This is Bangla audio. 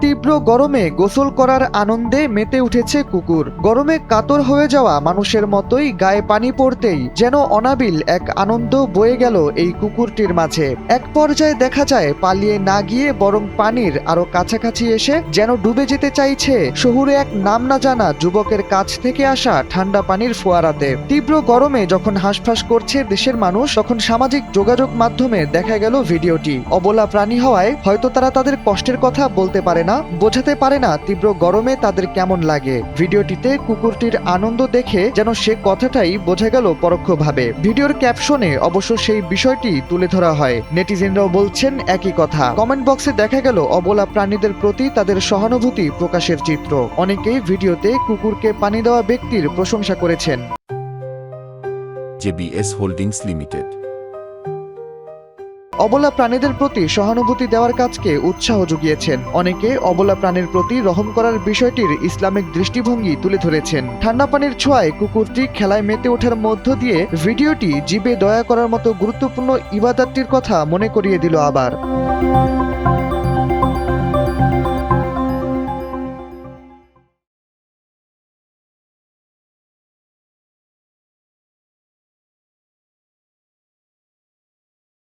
তীব্র গরমে গোসল করার আনন্দে মেতে উঠেছে কুকুর। গরমে কাতর হয়ে যাওয়া মানুষের মতোই গায়ে পানি পড়তেই যেন অনাবিল এক আনন্দ বয়ে গেল এই কুকুরটির মাঝে। এক পর্যায়ে দেখা যায় পালিয়ে না গিয়ে বরং পানির আরো কাছাকাছি এসে যেন ডুবে যেতে চাইছে শহুরে এক নাম না জানা যুবকের কাছ থেকে আসা ঠান্ডা পানির ফোয়ারাতে। তীব্র গরমে যখন হাঁসফাঁস করছে দেশের মানুষ, তখন সামাজিক যোগাযোগ মাধ্যমে দেখা গেল ভিডিওটি। অবলা প্রাণী হওয়ায় হয়তো তারা তাদের কষ্টের কথা বলতে পারে না, বোঝাতে পারে না তীব্র গরমে তাদের কেমন লাগে। ভিডিওটিতে কুকুরটির আনন্দ দেখে যেন সে কথাটাই বোঝা গেল পরোক্ষভাবে। ভিডিওর ক্যাপশনে অবশ্য সেই বিষয়টি তুলে ধরা হয়। নেটিজেনরাও বলছেন একই কথা। কমেন্ট বক্সে দেখা গেল অবলা প্রাণীদের প্রতি তাদের সহানুভূতি প্রকাশের চিত্র। অনেকেই ভিডিওতে কুকুরকে পানি দেওয়া ব্যক্তির প্রশংসা করেছেন। JBS হোল্ডিংস লিমিটেড অবলা প্রাণীদের প্রতি সহানুভূতি দেওয়ার কাজকে উৎসাহ জুগিয়েছেন। অনেকে অবলা প্রাণীর প্রতি রহম করার বিষয়টির ইসলামিক দৃষ্টিভঙ্গি তুলে ধরেছেন। ঠান্ডা পানির ছোঁয়ায় কুকুরটি খেলায় মেতে ওঠার মধ্য দিয়ে ভিডিওটি জীবে দয়া করার মতো গুরুত্বপূর্ণ ইবাদতটির কথা মনে করিয়ে দিল আবার।